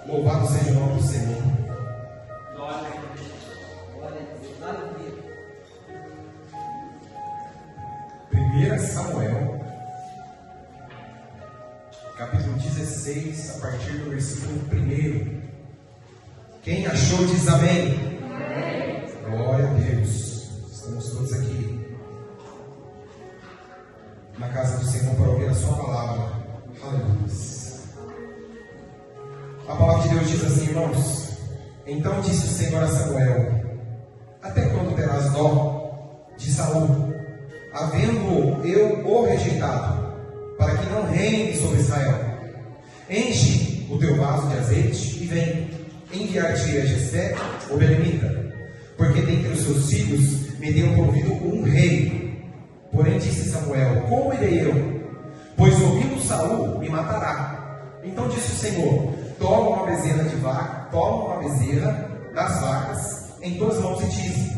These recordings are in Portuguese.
Louvado seja o nome do Senhor. Glória a Deus. Glória a Deus. Aleluia. 1 Samuel, capítulo 16, a partir do versículo 1. Quem achou diz amém. Amém. Glória a Deus. Estamos todos aqui na casa do Senhor para ouvir a sua palavra. Aleluia. A palavra de Deus diz assim, irmãos: então disse o Senhor a Samuel: até quando terás dó de Saul, havendo eu o rejeitado, para que não reine sobre Israel? Enche o teu vaso de azeite e vem, enviar-te a Jessé, o belemita, porque dentre os seus filhos me deu provido um rei. Porém disse Samuel: como irei eu? Pois ouvindo Saul me matará. Então disse o Senhor: toma uma bezerra das vacas em tuas mãos e dize: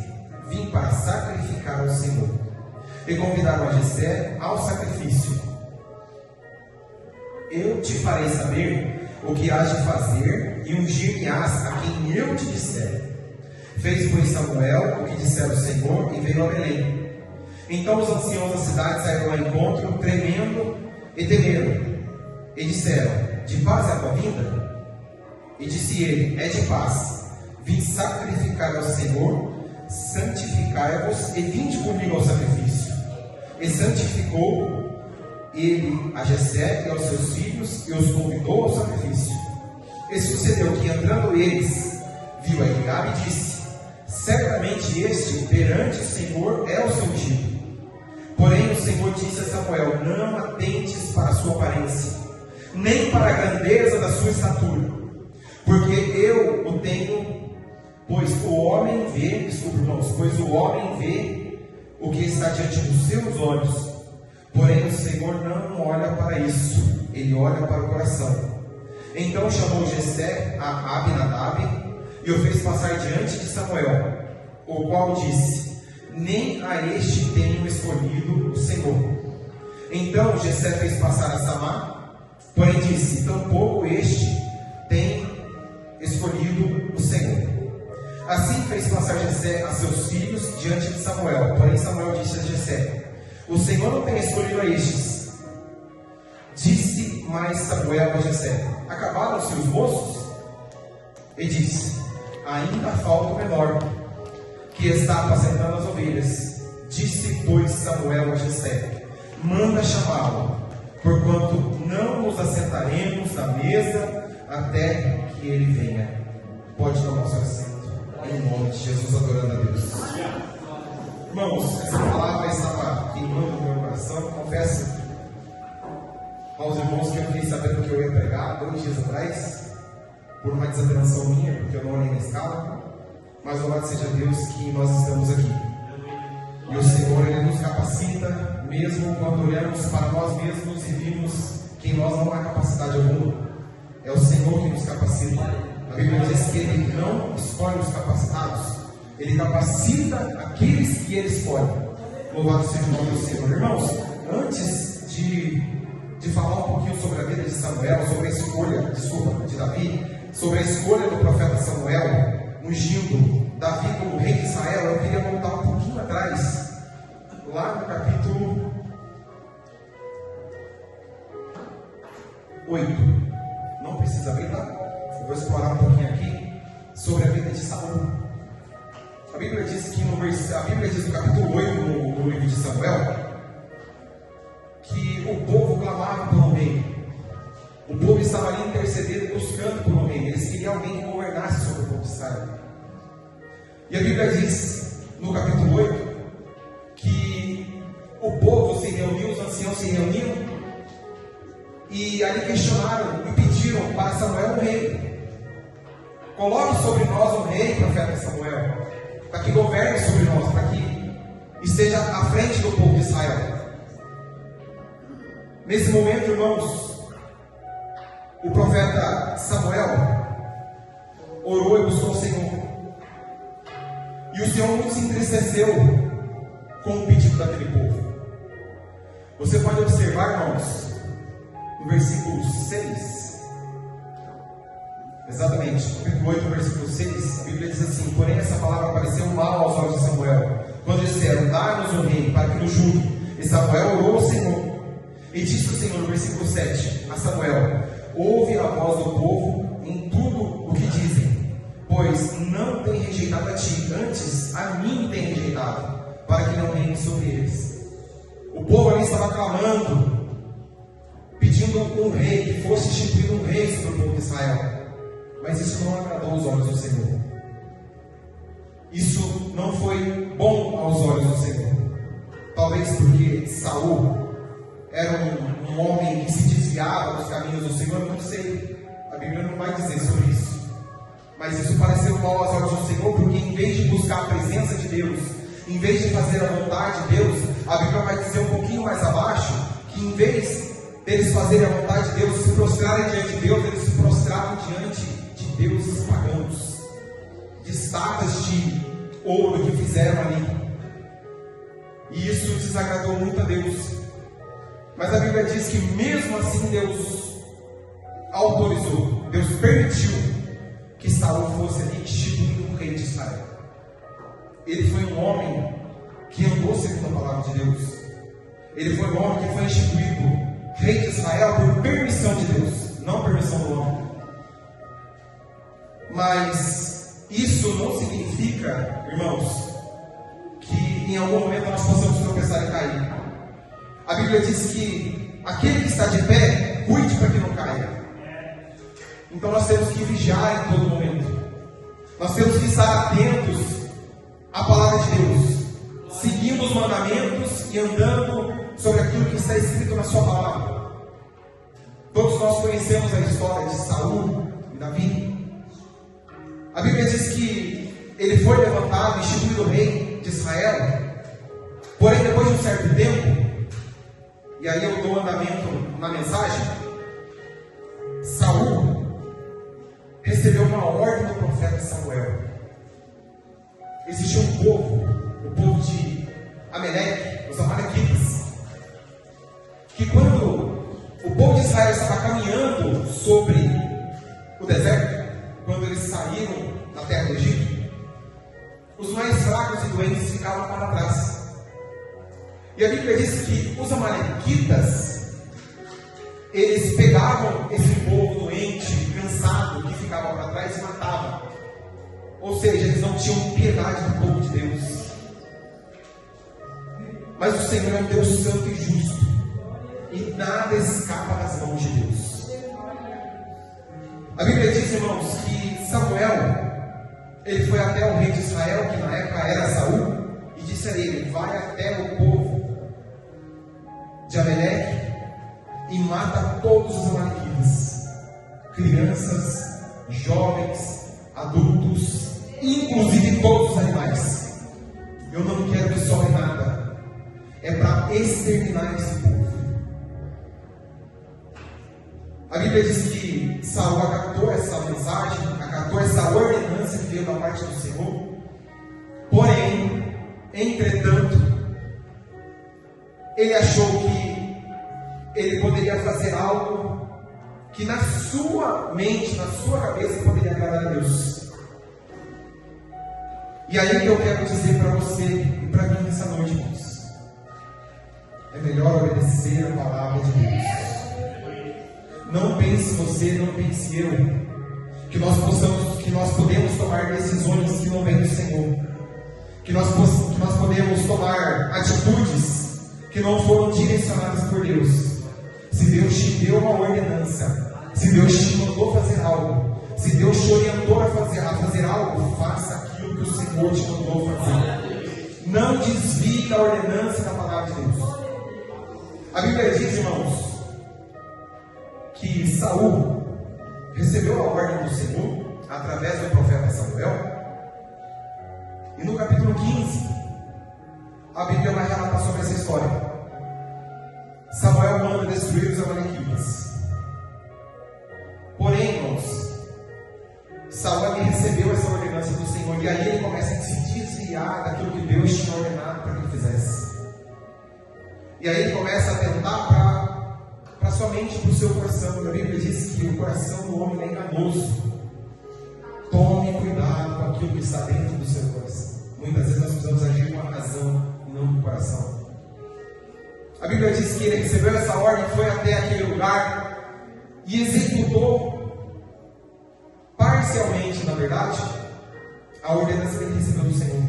vim para sacrificar ao Senhor. E convidaram a Jessé ao sacrifício. Eu te farei saber o que hás de fazer e ungir-me-ás a quem eu te disser. Fez, pois, Samuel o que dissera o Senhor e veio a Belém. Então os anciãos da cidade saíram ao encontro, tremendo e temeram, e disseram: de paz é a tua vinda? E disse ele: é de paz. Vim sacrificar ao Senhor, santificai-vos e vinde comigo ao sacrifício. E santificou ele a Jessé e aos seus filhos, e os convidou ao sacrifício. E sucedeu que, entrando eles, viu a Eliabe e disse: certamente este perante o Senhor é o seu ungido. Porém o Senhor disse a Samuel: não atentes para a sua aparência, nem para a grandeza da sua estatura, porque eu o tenho, pois o homem vê o que está diante dos seus olhos, porém o Senhor não olha para isso, ele olha para o coração. Então chamou Jessé a Abinadab e o fez passar diante de Samuel, o qual disse: nem a este tenho escolhido o Senhor. Então Jessé fez passar a Samá, porém disse: tampouco este tem escolhido o Senhor. Assim fez passar Jessé a seus filhos diante de Samuel. Porém Samuel disse a Jessé: o Senhor não tem escolhido a estes. Disse mais Samuel a Jessé: acabaram-se os moços? E disse: ainda falta o menor, que está apacentando as ovelhas. Disse, pois, Samuel a Jessé: manda chamá-lo, porquanto não nos assentaremos na mesa até que ele venha. Pode tomar o seu assento, em nome de Jesus, adorando a Deus. Irmãos, essa palavra estava queimando no meu coração. Confesso aos irmãos que eu fiquei sabendo que eu ia pregar 2 dias atrás, por uma desatenção minha, porque eu não olhei na escala. Mas louvado seja Deus que nós estamos aqui. E o Senhor, Ele nos capacita, mesmo quando olhamos para nós mesmos e vimos que em nós não há capacidade alguma. É o Senhor que nos capacita. A Bíblia diz que Ele não escolhe os capacitados, Ele capacita aqueles que Ele escolhe. Louvado seja o nome do Senhor. Irmãos, antes de falar um pouquinho sobre a vida de Samuel, sobre a escolha, de Davi, sobre a escolha do profeta Samuel, ungindo Davi como rei de Israel, eu queria voltar um pouquinho atrás, lá no capítulo 8. Não precisa abrir lá. Eu vou explorar um pouquinho aqui sobre a vida de Saul. A Bíblia diz que no capítulo 8 no livro de Samuel, que o povo clamava pelo rei. O povo estava ali intercedendo e buscando por um rei. Eles queriam alguém que governasse sobre o povo de Israel. E a Bíblia diz, no capítulo 8, que o povo se reuniu, os anciãos se reuniram, e ali questionaram e pediram para Samuel um rei. Coloque sobre nós um rei, profeta Samuel, para que governe sobre nós, para que esteja à frente do povo de Israel. Nesse momento, irmãos, o profeta Samuel orou e buscou o Senhor. E o Senhor muito se entristeceu com o pedido daquele povo. Você pode observar, irmãos, no versículo 6, Exatamente, capítulo 8, versículo 6, a Bíblia diz assim: porém essa palavra pareceu mal aos olhos de Samuel, quando disseram: dá-nos um rei para que nos julgue. E Samuel orou ao Senhor, e disse o Senhor no versículo 7 a Samuel: ouve a voz do povo em tudo o que dizem, pois não tem rejeitado a ti, antes a mim tem rejeitado, para que não reine sobre eles. O povo ali estava clamando, pedindo um rei, que fosse instituído um rei sobre o povo de Israel. Mas isso não agradou os olhos do Senhor. Isso não foi bom aos olhos do Senhor. Talvez porque Saul era um homem que se desviava dos caminhos do Senhor, não sei. A Bíblia não vai dizer sobre isso. Mas isso pareceu mal aos olhos do Senhor, porque em vez de buscar a presença de Deus, em vez de fazer a vontade de Deus, a Bíblia vai dizer um pouquinho mais abaixo, que em vez deles fazerem a vontade de Deus, se prostrarem diante de Deus, eles se prostravam diante de deuses pagãos, de estátuas de ouro que fizeram ali. E isso desagradou muito a Deus. Mas a Bíblia diz que mesmo assim Deus autorizou, Deus permitiu que Saul fosse ali instituído um rei de Israel. Ele foi um homem que andou segundo a palavra de Deus. Ele foi um homem que foi instituído rei de Israel por permissão de Deus, não permissão do homem. Mas isso não significa, irmãos, que em algum momento nós possamos tropeçar e cair. A Bíblia diz que aquele que está de pé, cuide para que não caia. Então nós temos que vigiar em todo momento. Nós temos que estar atentos à palavra de Deus, seguindo os mandamentos e andando sobre aquilo que está escrito na sua palavra. Todos nós conhecemos a história de Saul e Davi. A Bíblia diz que ele foi levantado e instituído rei de Israel. Porém, depois de um certo tempo, e aí eu dou andamento na mensagem, Saul recebeu uma ordem do profeta Samuel. Existia um povo, o povo de Amaleque, os amalequitas, que quando o povo de Israel estava caminhando sobre o deserto, quando eles saíram da terra do Egito, os mais fracos e doentes ficavam para trás. E a Bíblia diz que os amalequitas, eles pegavam esse povo doente, cansado, que ficava para trás e matavam. Ou seja, eles não tinham piedade do povo de Deus. Mas o Senhor é um Deus santo e justo, e nada escapa das mãos de Deus. A Bíblia diz, irmãos, que Samuel, ele foi até o rei de Israel, que na época era Saul, e disse a ele: vai até o povo de Amaleque e mata todos os amalequitas, crianças, jovens, adultos, inclusive todos os animais. Eu não quero que sobre nada. É para exterminar esse povo. A Bíblia diz que Saul acatou essa mensagem, acatou essa ordenança que veio da parte do Senhor. Porém, entretanto, ele achou que ele poderia fazer algo que na sua mente, na sua cabeça, poderia agradar a Deus. E aí que eu quero dizer para você e para mim nessa noite, irmãos, é melhor obedecer a palavra de Deus. Não pense você, não pense eu, que nós podemos tomar decisões que não vêm do Senhor, que nós podemos tomar atitudes que não foram direcionadas por Deus. Se Deus te deu uma ordenança, se Deus te mandou fazer algo, se Deus te orientou a fazer algo, faça aquilo que o Senhor te mandou fazer. Não desvie da ordenança da palavra de Deus. A Bíblia diz, irmãos, que Saul recebeu a ordem do Senhor através do profeta Samuel. E no capítulo 15, a Bíblia vai relatar sobre essa história. Samuel manda destruir os amalequitas. Porém, irmãos, Saul recebeu essa ordenança do Senhor, e aí ele começa a se desviar daquilo que Deus tinha ordenado para que ele fizesse. E aí ele começa a tentar para sua mente, para o seu coração. E a Bíblia diz que o coração do homem é enganoso Tome cuidado com aquilo que está dentro do seu coração. Muitas vezes nós precisamos agir com a razão e não com o coração. A Bíblia diz que ele recebeu essa ordem, foi até aquele lugar e executou parcialmente, na verdade, a ordenança que ele recebeu do Senhor.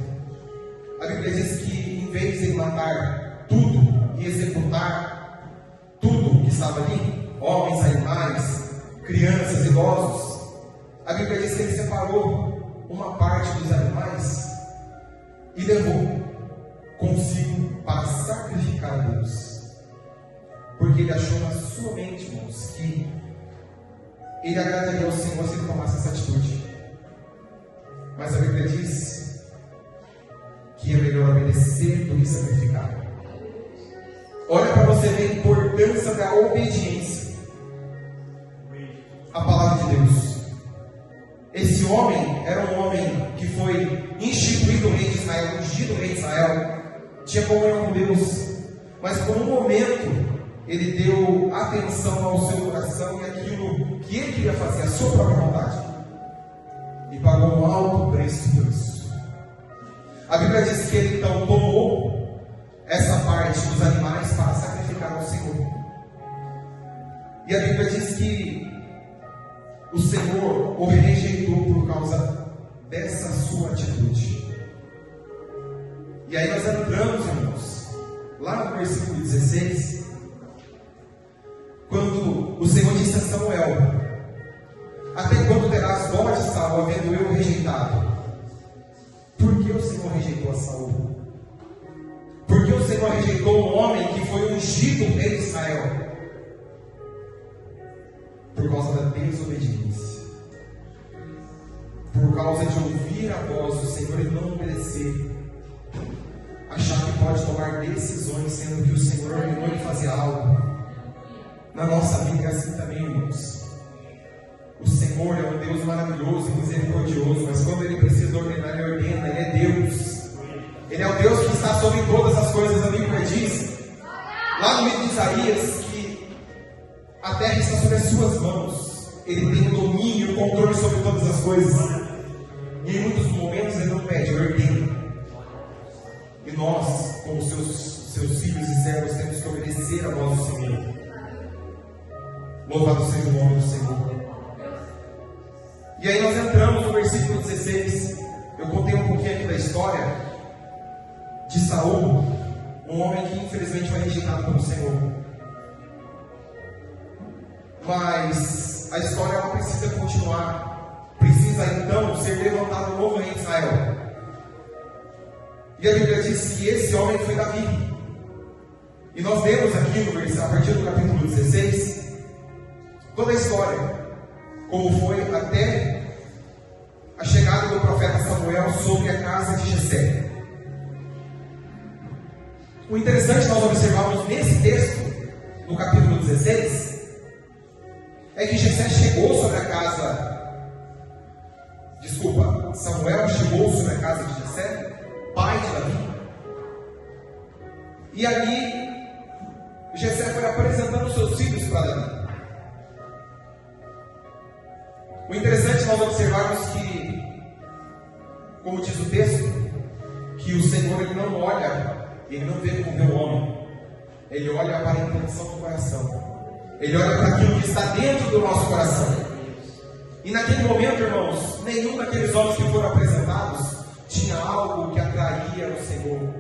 A Bíblia diz que em vez de ele matar tudo e executar tudo que estava ali, homens, animais, crianças, idosos, a Bíblia diz que ele separou uma parte dos animais e levou consigo para sacrificar a Deus. Porque ele achou na sua mente, irmãos, que ele agradaria ao Senhor se ele tomasse essa atitude. Mas a Bíblia diz que é melhor obedecer do que sacrificar. Olha para você ver a importância da obediência à palavra de Deus. Esse homem era um homem que foi instituído rei de Israel, ungido rei de Israel, tinha comunhão com Deus, mas por um momento ele deu atenção ao seu coração e aquilo que ele queria fazer, a sua própria vontade, e pagou um alto preço por isso. A Bíblia diz que ele então tomou essa parte dos animais para sacrificar ao Senhor. E a Bíblia diz que o Senhor o rejeitou por causa dessa sua atitude. E aí nós entramos, irmãos, lá no versículo 16, quando o Senhor disse a Samuel: até quando terás dó de Saul, havendo eu rejeitado? Por que o Senhor rejeitou a Saul? Por que o Senhor rejeitou um homem que foi ungido rei de Israel? Por causa da desobediência. Por causa de ouvir a voz do Senhor e não obedecer. Achar que pode tomar decisões sendo que o Senhor ordenou ele fazer algo. Na nossa vida é assim também, irmãos. O Senhor é um Deus maravilhoso e misericordioso, mas quando Ele precisa ordenar, Ele ordena. Ele é Deus. Ele é o Deus que está sobre todas as coisas. A Bíblia diz, lá no livro de Isaías, que a terra está sobre as suas mãos. Ele tem o domínio e o controle sobre todas as coisas. E em muitos momentos Ele não pede, Ele ordena. E nós, como seus filhos e servos, temos que obedecer a voz do Senhor. Louvado seja o nome do Senhor. E aí nós entramos no versículo 16. Eu contei um pouquinho aqui da história de Saul, um homem que infelizmente foi rejeitado pelo Senhor. Mas a história ela precisa continuar. Precisa então ser levantado um novo rei de Israel. E a Bíblia diz que esse homem foi Davi. E nós lemos aqui no versículo, a partir do capítulo 16, toda a história, como foi até a chegada do profeta Samuel sobre a casa de Jessé. O interessante nós observarmos nesse texto, no capítulo 16, é que Jessé chegou sobre a casa. Samuel chegou sobre a casa de Jessé, pai de Davi. E ali Jessé foi apresentando seus filhos para Davi. O interessante é nós observarmos que, como diz o texto, que o Senhor ele não olha, ele não vê como vê o homem, ele olha para a intenção do coração, ele olha para aquilo que está dentro do nosso coração. E naquele momento, irmãos, nenhum daqueles homens que foram apresentados tinha algo que atraía o Senhor,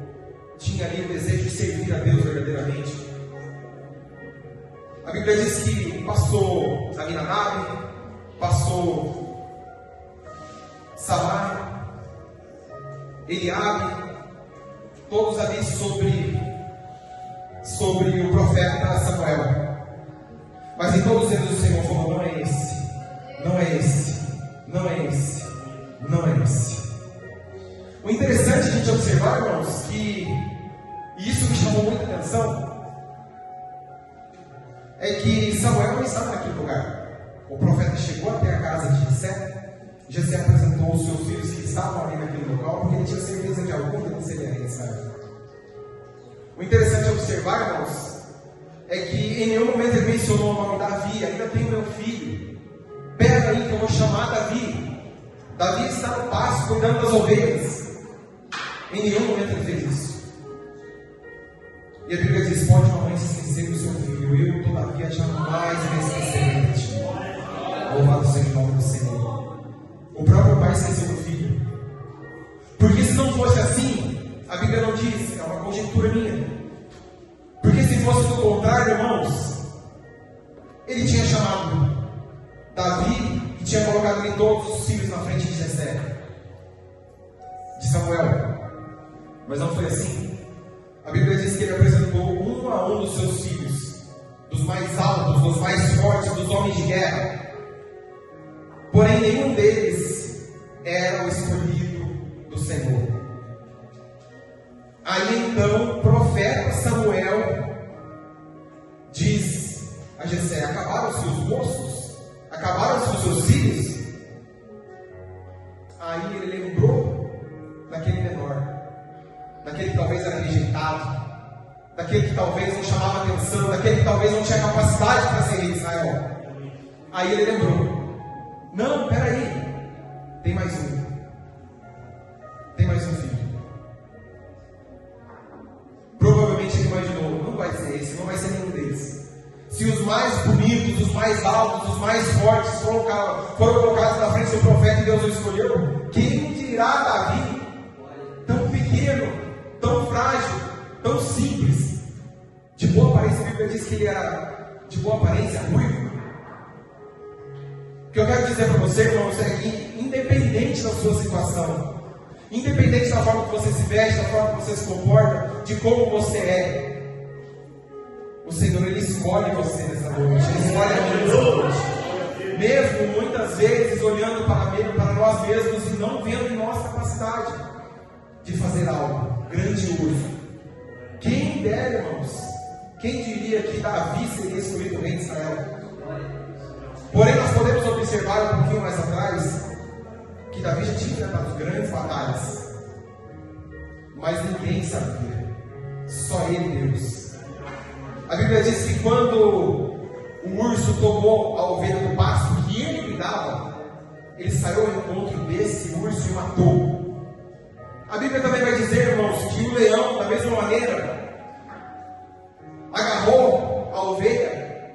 tinha ali o desejo de servir a Deus verdadeiramente. A Bíblia diz que passou Aminadab, passou Samar, Eliabe, todos ali sobre o profeta Samuel. Mas em todos eles o Senhor falou: não é esse, não é esse, não é esse, não é esse. O interessante a gente observar, irmãos, que e isso me chamou muita atenção, é que Samuel não estava naquele lugar. O profeta chegou até a casa de Jessé. Jessé apresentou os seus filhos que estavam ali naquele local, porque ele tinha certeza que algum deles seria rei de Israel. O interessante observar, irmãos, é que em nenhum momento ele mencionou o nome Davi. Ainda tenho meu filho, pega aí que eu vou chamar Davi. Davi está no pasto cuidando das ovelhas. Em nenhum momento ele fez isso. E a Bíblia diz: pode uma mãe se esquecer do seu filho, eu todavia jamais me esquecerei de ti. Louvado seja o nome do Senhor. O próprio pai esqueceu do filho. Porque se não fosse assim, a Bíblia não diz, é uma conjectura minha. Porque se fosse do contrário, irmãos, ele tinha chamado Davi e tinha colocado ali todos os filhos na frente de Jessé, de Samuel. Mas não foi assim. A Bíblia diz que ele apresentou um a um dos seus filhos, dos mais altos, dos mais fortes, dos homens de guerra. Porém, nenhum deles era o escolhido do Senhor. Aí então o profeta Samuel diz a Jessé: acabaram-se os moços? Acabaram-se os seus filhos? Aí ele lembrou daquele menor, daquele que talvez era rejeitado, daquele que talvez não chamava atenção, daquele que talvez não tinha capacidade para ser rei de Israel. Aí ele lembrou: não, peraí, tem mais um filho. Provavelmente ele imaginou: não vai ser esse, não vai ser nenhum deles. Se os mais bonitos, os mais altos, os mais fortes foram colocados na frente do profeta e Deus o escolheu, quem dirá Davi, tão pequeno, tão frágil, tão simples, de boa aparência? A Bíblia diz que ele era de boa aparência, ruivo. O que eu quero dizer para você, irmãos, é que independente da sua situação, independente da forma que você se veste, da forma que você se comporta, de como você é, o Senhor, Ele escolhe você nessa noite. Ele escolhe a mim nessa noite. Mesmo muitas vezes olhando para nós mesmos e não vendo em nossa capacidade de fazer algo grandioso. Quem dera, irmãos, quem diria que Davi seria escolhido rei de Israel? Porém, nós podemos observar um pouquinho mais atrás que Davi já tinha enfrentado grandes batalhas, mas ninguém sabia, só ele, Deus. A Bíblia diz que quando o urso tomou a ovelha do pasto que ele cuidava, ele saiu ao encontro desse urso e o matou. A Bíblia também vai dizer, irmãos, que o leão, da mesma maneira, agarrou a ovelha.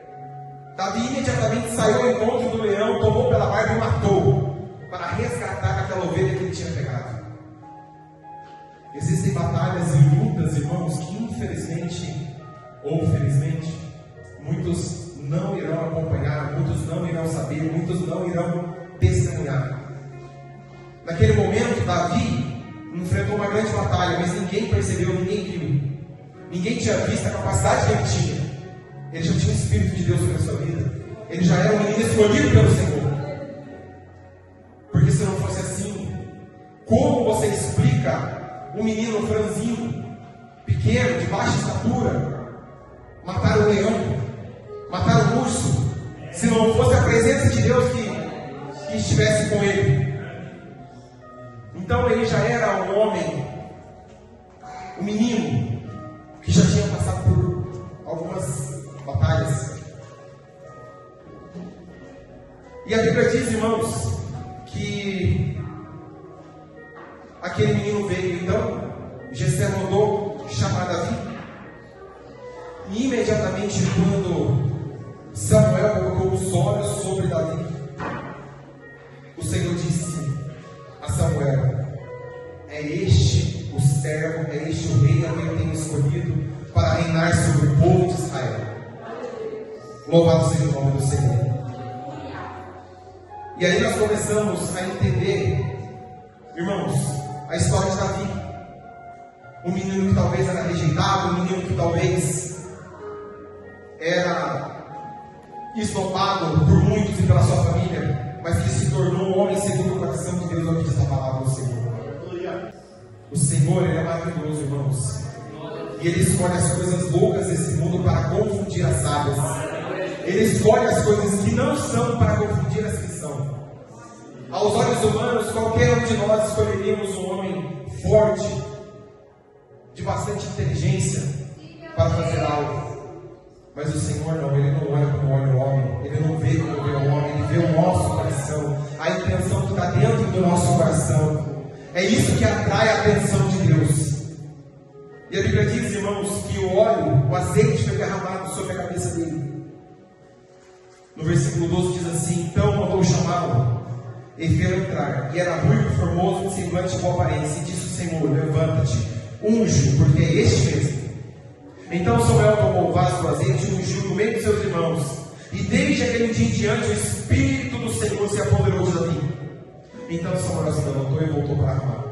Davi imediatamente saiu ao encontro do leão, tomou pela barba e matou, para resgatar aquela ovelha que ele tinha pegado. Existem batalhas e lutas, irmãos, que infelizmente ou felizmente muitos não irão acompanhar, muitos não irão saber, muitos não irão testemunhar. Naquele momento, Davi enfrentou uma grande batalha, mas ninguém percebeu, ninguém viu, ninguém tinha visto a capacidade que ele tinha. Ele já tinha o Espírito de Deus sobre a sua vida, ele já era um menino escolhido pelo Senhor. Porque se não fosse assim, como você explica um menino franzino, pequeno, de baixa estatura, matar o leão, matar o urso, se não fosse a presença de Deus que estivesse com ele? Então ele já era um homem, um menino, que já tinha passado por algumas batalhas. E a Bíblia diz, irmãos, que aquele menino veio. Então Jessé mandou chamar Davi. E imediatamente quando Samuel colocou os olhos sobre Davi, o Senhor disse a Samuel: é este o servo, é este o rei a quem eu tenho escolhido para reinar sobre o povo de Israel. Louvado seja o nome do Senhor. E aí nós começamos a entender, irmãos, a história de Davi. Um menino que talvez era rejeitado, um menino que talvez era esnobado por muitos e pela sua família, mas que se tornou um homem segundo o coração de Deus, ao que diz a palavra do Senhor. O Senhor, Ele é maravilhoso, irmãos, e Ele escolhe as coisas loucas desse mundo para confundir as sábias. Ele escolhe as coisas que não são para confundir as que são. Aos olhos humanos, qualquer um de nós escolheríamos um homem forte, de bastante inteligência, para fazer algo. Mas o Senhor não, Ele não olha como olha o homem, Ele não vê como vê o homem, Ele vê o nosso coração, a intenção que está dentro do nosso É isso que atrai a atenção de Deus. E a Bíblia diz, irmãos, que o óleo, o azeite foi derramado sobre a cabeça dele. No versículo 12 diz assim: então mandou chamá-lo e fez entrar. E era ruivo, formoso, de semblante e boa aparência. E disse o Senhor: levanta-te, unge, porque é este mesmo. Então Samuel tomou o vaso do azeite e ungiu no meio de seus irmãos. E desde aquele dia em diante o Espírito do Senhor se apoderou de Davi. Então Samuel se levantou e voltou para Ramá.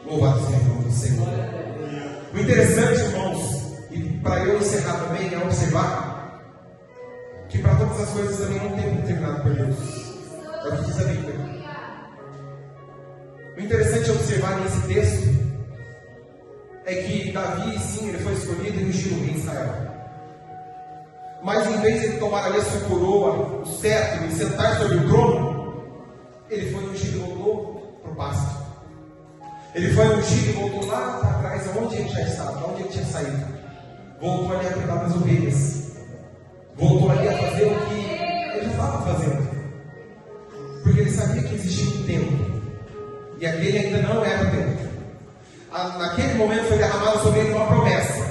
Louvado seja o nome do Senhor. O interessante, irmãos, e para eu encerrar também, é observar que para todas as coisas também não tem determinado por Deus. É o que diz a Bíblia. O interessante é observar nesse texto é que Davi, sim, ele foi escolhido e ungido o rei de Israel. Mas em vez de ele tomar ali a sua coroa, o cetro e sentar sobre o trono, ele foi ungido e voltou para o pasto. Ele foi ungido e voltou lá para trás, onde ele já estava, onde ele tinha saído. Voltou ali a cuidar das ovelhas. Voltou ali a fazer o que ele já estava fazendo. Porque ele sabia que existia um tempo. E aquele ainda não era o tempo. Naquele momento foi derramada sobre ele uma promessa: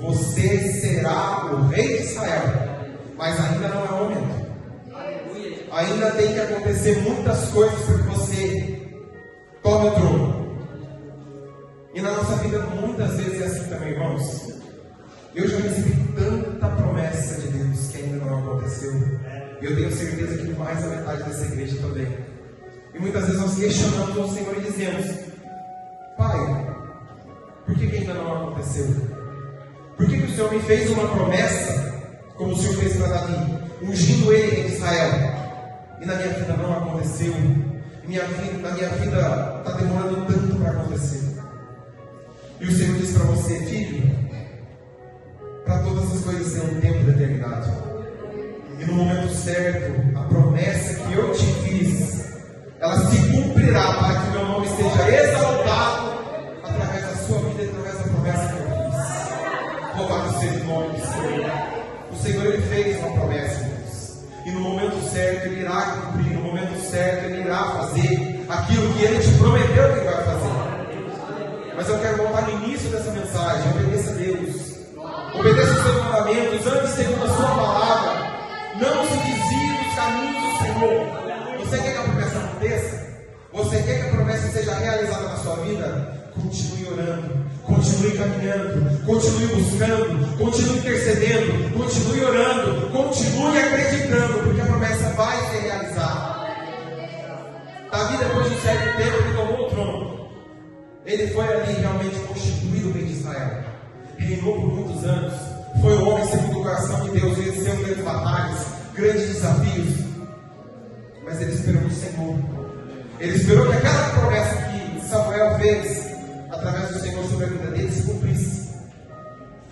você será o rei de Israel. Mas ainda não é o momento. Ainda tem que acontecer muitas coisas para que você tome o trono. E na nossa vida muitas vezes é assim também, irmãos. Eu já recebi tanta promessa de Deus que ainda não aconteceu. Eu tenho certeza que mais da metade dessa igreja também. E muitas vezes nós questionamos o Senhor e dizemos: Pai, por que ainda não aconteceu? Por que o Senhor me fez uma promessa, como o Senhor fez para Davi, ungindo ele em Israel, e na minha vida não aconteceu? Na minha vida está demorando tanto para acontecer. E o Senhor diz para você: filho, para todas as coisas tem um tempo determinado. E no momento certo, a promessa que eu te fiz, ela se cumprirá para que o meu nome esteja exaltado através da sua vida e através da promessa que eu fiz. Louvado seja o nome do Senhor. O Senhor, ele fez uma promessa, Deus. E no momento certo ele irá cumprir. No momento certo ele irá fazer aquilo que ele te prometeu que ele vai fazer. Mas eu quero voltar no início dessa mensagem: obedeça a Deus, obedeça os seus mandamentos, ande segundo a sua palavra, não se desvie dos caminhos do Senhor. Você quer que a promessa aconteça? Você quer que a promessa seja realizada na sua vida? Continue orando, continue caminhando, continue buscando, continue intercedendo, continue orando, continue acreditando, porque a promessa vai ser realizada. Davi, depois de um certo tempo, ele tomou o trono. Ele foi ali realmente constituído o rei de Israel. Reinou por muitos anos. Foi um homem segundo o coração de Deus. Venceu grandes batalhas, grandes desafios. Mas ele esperou no Senhor. Ele esperou que aquela promessa que Samuel fez através do Senhor sobre a vida dele se cumprisse.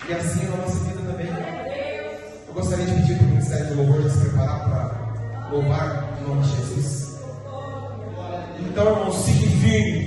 E assim é na nossa vida também. Eu gostaria de pedir para o Ministério de Louvor de se preparar para louvar em nome de Jesus. Então, irmãos, fique firme.